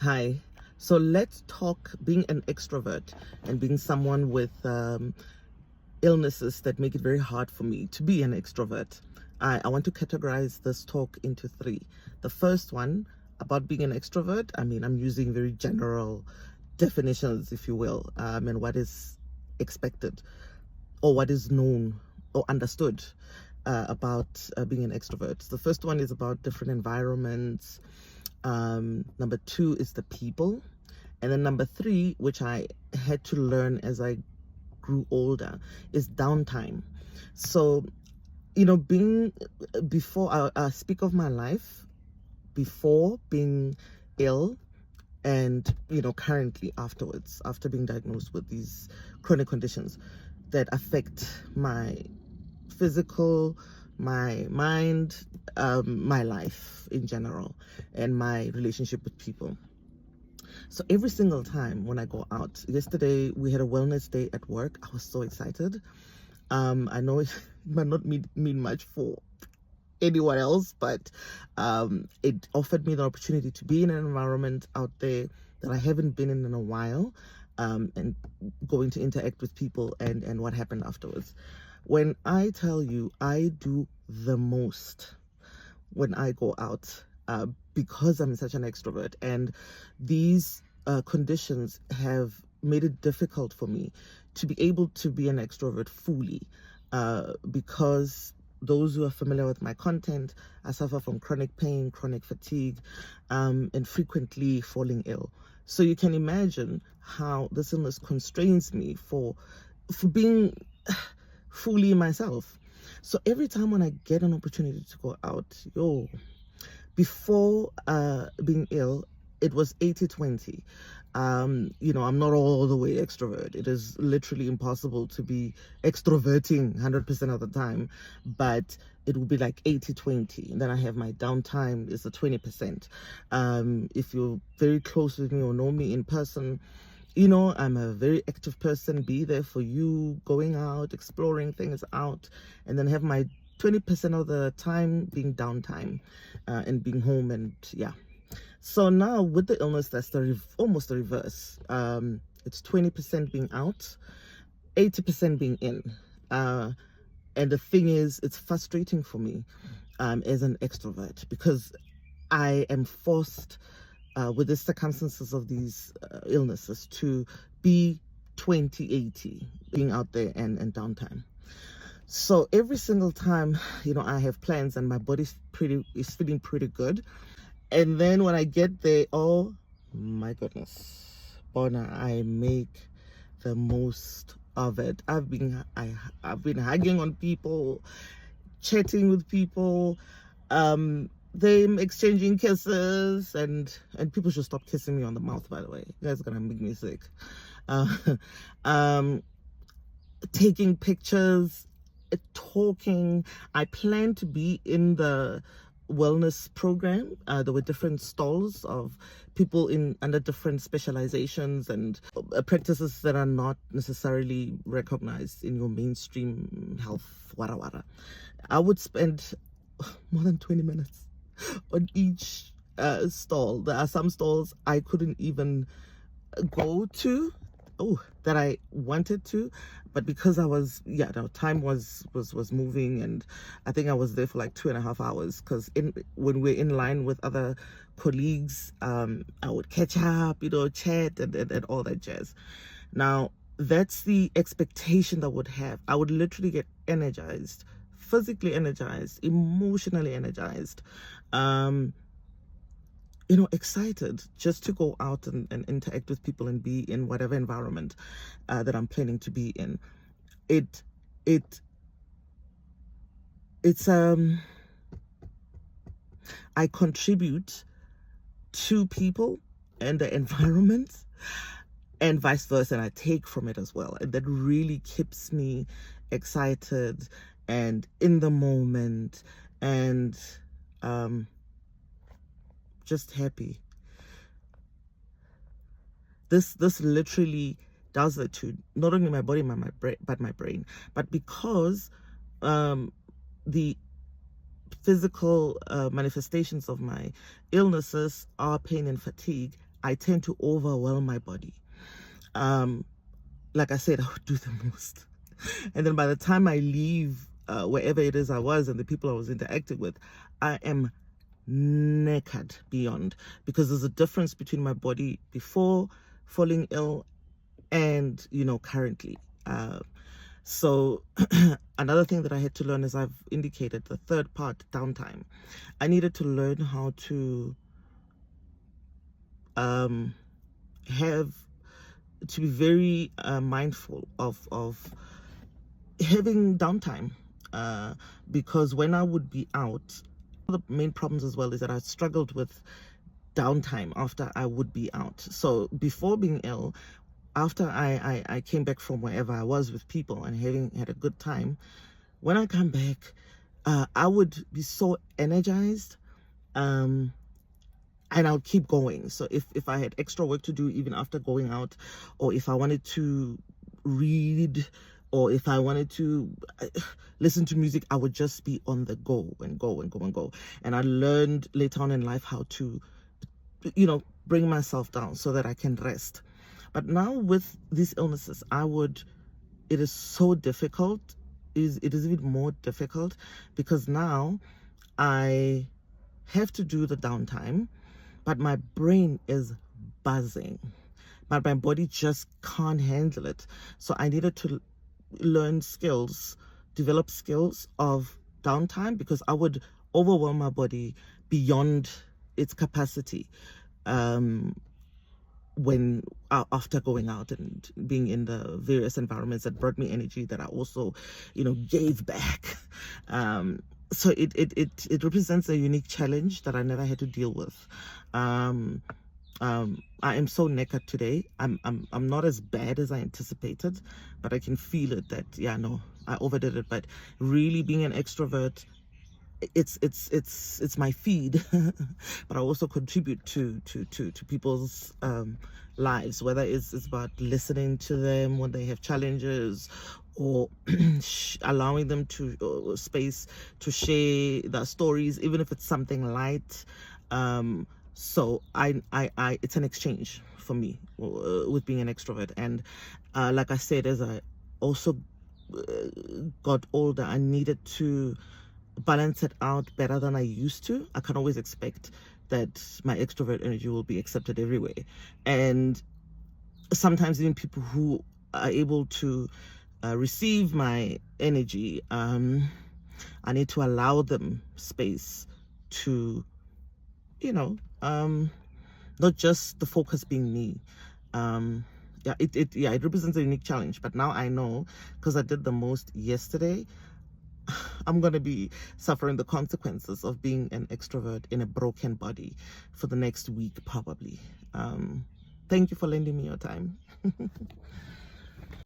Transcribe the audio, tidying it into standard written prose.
Hi. So let's talk being an extrovert and being someone with illnesses that make it very hard for me to be an extrovert. I want to categorize this talk into three. The first one about being an extrovert, I'm using very general definitions, if you will, and what is expected or what is known or understood about being an extrovert. The first one is about different environments. Number two is the people. And then number three, which I had to learn as I grew older, is downtime. So, being before I speak of my life before being ill and, currently afterwards, after being diagnosed with these chronic conditions that affect my physical, my mind, my life in general, and my relationship with people. So every single time when I go out, yesterday we had a wellness day at work. I was so excited. I know it might not mean much for anyone else, but it offered me the opportunity to be in an environment out there that I haven't been in a while, and going to interact with people and what happened afterwards. When I tell you I do the most when I go out, because I'm such an extrovert, and these conditions have made it difficult for me to be able to be an extrovert fully, because those who are familiar with my content, I suffer from chronic pain, chronic fatigue, and frequently falling ill. So you can imagine how this illness constrains me for being fully myself. So every time when I get an opportunity to go out, before being ill, it was 80-20. I'm not all the way extrovert. It is literally impossible to be extroverting 100% of the time, but it will be like 80-20. And then I have my downtime is the 20%. If you're very close with me or know me in person, I'm a very active person, be there for you, going out, exploring things out, and then have my 20% of the time being downtime, and being home. And yeah. So now with the illness, that's almost the reverse. It's 20% being out, 80% being in. And the thing is, it's frustrating for me, as an extrovert, because I am forced, with the circumstances of these illnesses, to be 20-80, being out there and downtime. So every single time, I have plans and my body's is feeling pretty good. And then when I get there, oh my goodness, Bona, I make the most of it. I've been hugging on people, chatting with people, them exchanging kisses, and people should stop kissing me on the mouth, by the way. You guys are gonna make me sick. uh, um Taking pictures, talking. I plan to be in the wellness program. There were different stalls of people in under different specializations and practices that are not necessarily recognized in your mainstream health wara wara. I would spend more than 20 minutes on each stall. There are some stalls I couldn't even go to, that I wanted to, but because I was, time was moving, and I think I was there for like 2.5 hours, because when we're in line with other colleagues, I would catch up, chat and all that jazz. Now that's the expectation that I would have. I would literally get energized, physically energized, emotionally energized, excited just to go out and interact with people and be in whatever environment that I'm planning to be in. It it it's I contribute to people and the environment, and vice versa, and I take from it as well, and that really keeps me excited and in the moment, and just happy. This literally does it to not only my body, but my brain. But because the physical manifestations of my illnesses are pain and fatigue, I tend to overwhelm my body. Like I said, I would do the most. And then by the time I leave wherever it is I was and the people I was interacting with, I am knackered beyond, because there's a difference between my body before falling ill and, you know, currently. So another thing that I had to learn, as I've indicated, the third part, downtime. I needed to learn how to have to be very mindful of having downtime, because when I would be out, the main problems as well is that I struggled with downtime after I would be out. So before being ill, after I came back from wherever I was with people and having had a good time, when I come back, I would be so energized, and I'll keep going. So if I had extra work to do even after going out, or if I wanted to read, or if I wanted to listen to music, I would just be on the go and go and go and go. And I learned later on in life how to, you know, bring myself down so that I can rest. But now with these illnesses, it is so difficult. It is even more difficult, because now I have to do the downtime, but my brain is buzzing. But my body just can't handle it. So I needed to learn skills, develop skills of downtime, because I would overwhelm my body beyond its capacity when after going out and being in the various environments that brought me energy that I also, you know, gave back. So it represents a unique challenge that I never had to deal with. I am so knackered today. I'm not as bad as I anticipated, but I can feel it that, yeah, no, I overdid it. But really, being an extrovert, it's my feed, but I also contribute to people's lives, whether it's about listening to them when they have challenges, or allowing them to space to share their stories, even if it's something light. So I it's an exchange for me with being an extrovert. And like I said, as I also got older, I needed to balance it out better than I used to. I can't always expect that my extrovert energy will be accepted everywhere. And sometimes even people who are able to receive my energy, I need to allow them space to, you know, not just the focus being me. Yeah, it represents a unique challenge. But now I know, because I did the most yesterday, I'm going to be suffering the consequences of being an extrovert in a broken body for the next week, probably. Thank you for lending me your time.